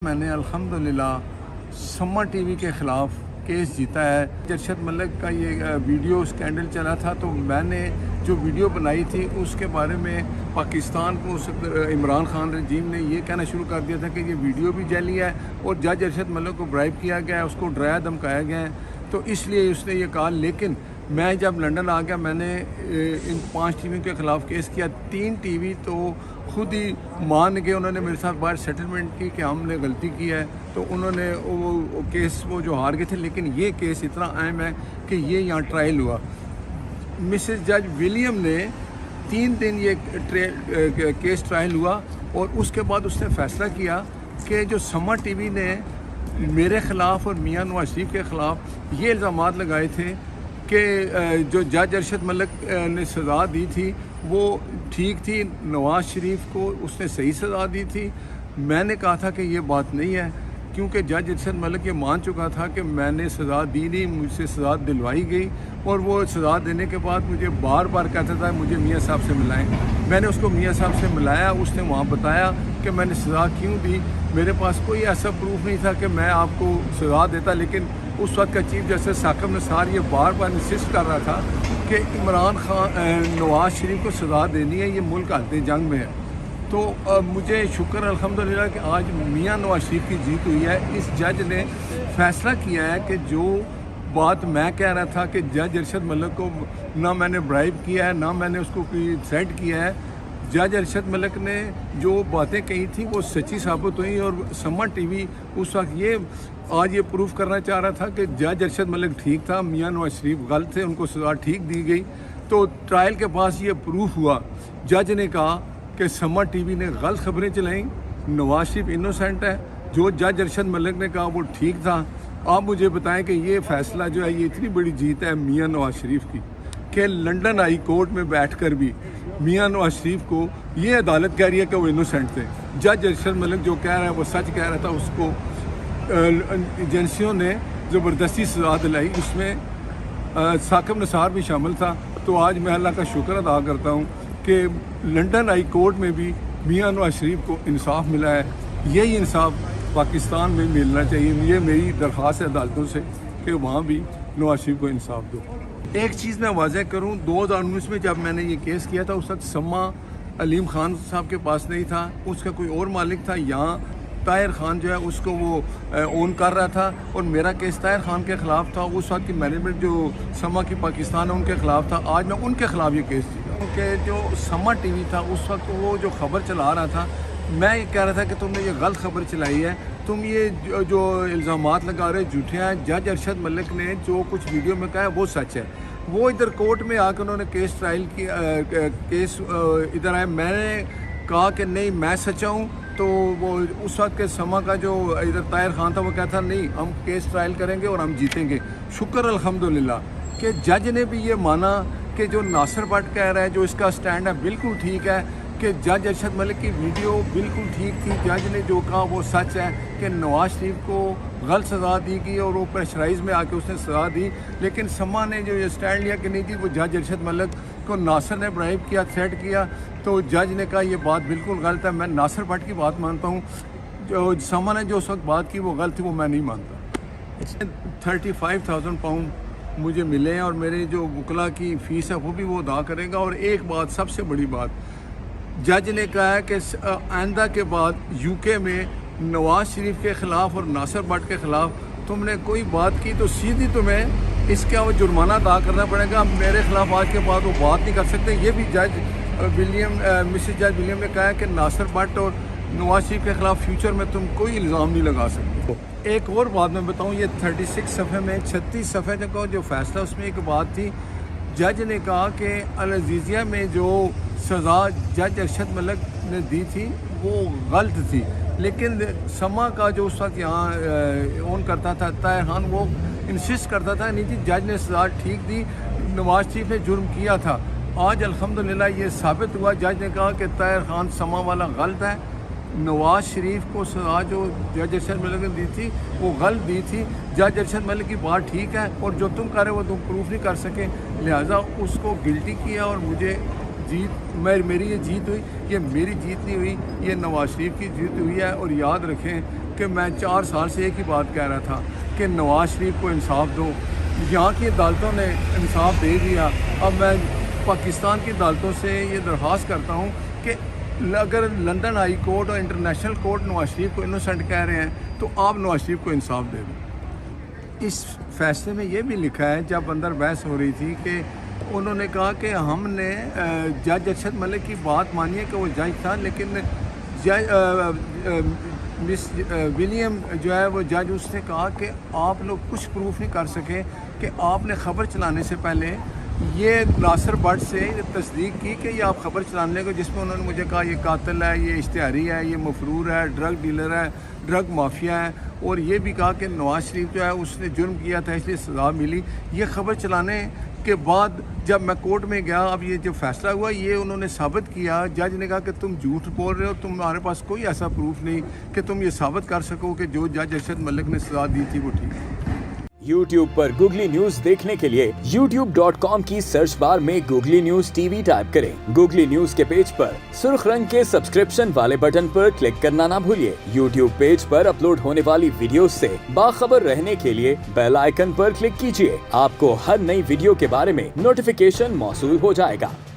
میں نے الحمدللہ سما ٹی وی کے خلاف کیس جیتا ہے۔ ارشد ملک کا یہ ویڈیو اسکینڈل چلا تھا تو میں نے جو ویڈیو بنائی تھی اس کے بارے میں پاکستان کو عمران خان رجیم نے یہ کہنا شروع کر دیا تھا کہ یہ ویڈیو بھی جعلی ہے اور جج ارشد ملک کو برائب کیا گیا ہے، اس کو ڈرایا دھمکایا گیا ہے، تو اس لیے اس نے یہ کہا۔ لیکن میں جب لنڈن آ گیا میں نے ان 5 ٹی ویوں کے خلاف کیس کیا۔ 3 ٹی وی تو خود ہی مان گئے، انہوں نے میرے ساتھ باہر سیٹلمنٹ کی کہ ہم نے غلطی کی ہے، تو انہوں نے وہ کیس وہ جو ہار گئے تھے۔ لیکن یہ کیس اتنا اہم ہے کہ یہ یہاں ٹرائل ہوا۔ مسز جج ولیم نے 3 دن یہ کیس ٹرائل ہوا اور اس کے بعد اس نے فیصلہ کیا کہ جو سما ٹی وی نے میرے خلاف اور میاں نواز شریف کے خلاف یہ الزامات لگائے تھے کہ جو جج ارشد ملک نے سزا دی تھی وہ ٹھیک تھی، نواز شریف کو اس نے صحیح سزا دی تھی۔ میں نے کہا تھا کہ یہ بات نہیں ہے، کیونکہ جج ارشد ملک یہ مان چکا تھا کہ میں نے سزا دی نہیں، مجھ سے سزا دلوائی گئی، اور وہ سزا دینے کے بعد مجھے بار بار کہتا تھا مجھے میاں صاحب سے ملائیں۔ میں نے اس کو میاں صاحب سے ملایا، اس نے وہاں بتایا کہ میں نے سزا کیوں دی۔ میرے پاس کوئی ایسا پروف نہیں تھا کہ میں آپ کو سزا دیتا، لیکن اس وقت کا چیف جسٹس ثاقب نثار یہ بار بار انسسٹ کر رہا تھا کہ عمران خان نواز شریف کو سزا دینی ہے، یہ ملک حالت جنگ میں ہے۔ تو مجھے شکر الحمدللہ کہ آج میاں نواز شریف کی جیت ہوئی ہے۔ اس جج نے فیصلہ کیا ہے کہ جو بات میں کہہ رہا تھا کہ جج ارشد ملک کو نہ میں نے برائب کیا ہے، نہ میں نے اس کو کوئی تھریٹ کیا ہے، جج ارشد ملک نے جو باتیں کہی تھیں وہ سچی ثابت ہوئی، اور سما ٹی وی اس وقت آج یہ پروف کرنا چاہ رہا تھا کہ جج ارشد ملک ٹھیک تھا، میاں نواز شریف غلط تھے، ان کو سزا ٹھیک دی گئی۔ تو ٹرائل کے پاس یہ پروف ہوا، جج نے کہا کہ سما ٹی وی نے غلط خبریں چلائیں، نواز شریف انوسینٹ ہے، جو جج ارشد ملک نے کہا وہ ٹھیک تھا۔ آپ مجھے بتائیں کہ یہ فیصلہ جو ہے یہ اتنی بڑی جیت ہے میاں نواز شریف کی کہ لنڈن ہائی کورٹ میں بیٹھ کر بھی میاں نواز شریف کو یہ عدالت کہہ رہی ہے کہ وہ انوسینٹ تھے۔ جج ارشد ملک جو کہہ رہا ہے وہ سچ کہہ رہا تھا، اس کو ایجنسیوں نے زبردستی سزا دلائی، اس میں ثاقب نثار بھی شامل تھا۔ تو آج میں اللہ کا شکر ادا کرتا ہوں کہ لنڈن ہائی کورٹ میں بھی میاں نواز شریف کو انصاف ملا ہے۔ یہی انصاف پاکستان میں ملنا چاہیے۔ یہ میری درخواست ہے عدالتوں سے کہ وہاں بھی نواز شریف کو انصاف دو۔ ایک چیز میں واضح کروں، 2019 میں جب میں نے یہ کیس کیا تھا اس وقت سما علیم خان صاحب کے پاس نہیں تھا، اس کا کوئی اور مالک تھا۔ یہاں طاہر خان جو ہے اس کو وہ اون کر رہا تھا، اور میرا کیس طاہر خان کے خلاف تھا۔ اس وقت کی مینجمنٹ جو سما کی پاکستان ہے ان کے خلاف تھا۔ آج میں ان کے خلاف یہ کیس جیتا ہوں کہ جو سما ٹی وی تھا اس وقت وہ جو خبر چلا رہا تھا، میں یہ کہہ رہا تھا کہ تم نے یہ غلط خبر چلائی ہے، تم یہ جو الزامات لگا رہے جھوٹے ہیں۔ جج ارشد ملک نے جو کچھ ویڈیو میں کہا ہے وہ سچ ہے۔ وہ ادھر کورٹ میں آ کے انہوں نے کیس ٹرائل کی، کیس ادھر آئے، میں نے کہا کہ نہیں میں سچا ہوں، تو وہ اس وقت کے سما کا جو ادھر طاہر خان تھا وہ کہتا نہیں ہم کیس ٹرائل کریں گے اور ہم جیتیں گے۔ شکر الحمدللہ کہ جج نے بھی یہ مانا کہ جو ناصر بٹ کہہ رہا ہے، جو اس کا سٹینڈ ہے بالکل ٹھیک ہے، کہ جج ارشد ملک کی ویڈیو بالکل ٹھیک تھی۔ جج نے جو کہا وہ سچ ہے کہ نواز شریف کو غلط سزا دی گئی اور وہ پریشرائز میں آ کے اس نے سزا دی۔ لیکن سما نے جو یہ سٹینڈ لیا کہ نہیں جی وہ جج ارشد ملک کو ناصر نے برائب کیا، تھریٹ کیا، تو جج نے کہا یہ بات بالکل غلط ہے۔ میں ناصر بٹ کی بات مانتا ہوں، جو سما نے جو اس وقت بات کی وہ غلط تھی، وہ میں نہیں مانتا۔ 35,000 پاؤنڈ مجھے ملے ہیں، اور میرے جو وکلا کی فیس ہے وہ بھی وہ ادا کرے گا۔ اور ایک بات سب سے بڑی بات، جج نے کہا ہے کہ آئندہ کے بعد یو کے میں نواز شریف کے خلاف اور ناصر بٹ کے خلاف تم نے کوئی بات کی تو سیدھی تمہیں اس کا وہ جرمانہ ادا کرنا پڑے گا۔ میرے خلاف آج کے بعد وہ بات نہیں کر سکتے۔ یہ بھی جج مسز جج ولیم نے کہا ہے کہ ناصر بٹ اور نواز شریف کے خلاف فیوچر میں تم کوئی الزام نہیں لگا سکتے۔ ایک اور بات میں بتاؤں، یہ 36 صفحے میں 36 صفحے کا جو فیصلہ اس میں ایک بات تھی، جج نے کہا کہ العزیزیہ میں جو سزا جج ارشد ملک نے دی تھی وہ غلط تھی، لیکن سما کا جو اس وقت یہاں اون کرتا تھا طاہر خان، وہ انسسٹ کرتا تھا نہیں جی جج نے سزا ٹھیک دی، نواز شریف نے جرم کیا تھا۔ آج الحمدللہ یہ ثابت ہوا، جج نے کہا کہ طاہر خان سما والا غلط ہے، نواز شریف کو سزا جو جج ارشد ملک نے دی تھی وہ غلط دی تھی۔ جج ارشد ملک کی بات ٹھیک ہے، اور جو تم کر رہے ہو وہ تم پروف نہیں کر سکے، لہٰذا اس کو گلٹی کیا اور مجھے میری یہ جیت ہوئی، یہ میری جیت نہیں ہوئی، یہ نواز شریف کی جیت ہوئی ہے۔ اور یاد رکھیں کہ میں 4 سال سے ایک ہی بات کہہ رہا تھا کہ نواز شریف کو انصاف دو، یہاں کی عدالتوں نے انصاف دے دیا۔ اب میں پاکستان کی عدالتوں سے یہ درخواست کرتا ہوں کہ اگر لندن ہائی کورٹ اور انٹرنیشنل کورٹ نواز شریف کو انوسنٹ کہہ رہے ہیں تو آپ نواز شریف کو انصاف دے دیں۔ اس فیصلے میں یہ بھی لکھا ہے، جب اندر بحث ہو رہی تھی، کہ انہوں نے کہا کہ ہم نے جج ارشد ملک کی بات مانی ہے کہ وہ جج تھا، لیکن مس ولیم جو ہے وہ جج، اس نے کہا کہ آپ لوگ کچھ پروف نہیں کر سکے کہ آپ نے خبر چلانے سے پہلے یہ ناصر بٹ سے تصدیق کی کہ یہ آپ خبر چلانے کو، جس میں انہوں نے مجھے کہا یہ قاتل ہے، یہ اشتہاری ہے، یہ مفرور ہے، ڈرگ ڈیلر ہے، ڈرگ مافیا ہے، اور یہ بھی کہا کہ نواز شریف جو ہے اس نے جرم کیا تھا اس لیے سزا ملی۔ یہ خبر چلانے کے بعد جب میں کورٹ میں گیا، اب یہ جو فیصلہ ہوا یہ انہوں نے ثابت کیا، جج نے کہا کہ تم جھوٹ بول رہے ہو، تمہارے پاس کوئی ایسا پروف نہیں کہ تم یہ ثابت کر سکو کہ جو جج ارشد ملک نے سزا دی تھی وہ ٹھیک ہے۔ YouTube پر گوگلی نیوز دیکھنے کے لیے youtube.com کی سرچ بار میں googly news T V type کریں۔ گوگلی نیوز کے پیج پر سرخ رنگ کے سبسکرپشن والے بٹن پر کلک کرنا نہ بھولیے۔ YouTube پیج پر اپلوڈ ہونے والی ویڈیوز سے باخبر رہنے کے لیے بیل آئیکن پر کلک کیجیے۔ آپ کو ہر نئی ویڈیو کے بارے میں نوٹیفیکیشن موصول ہو جائے گا۔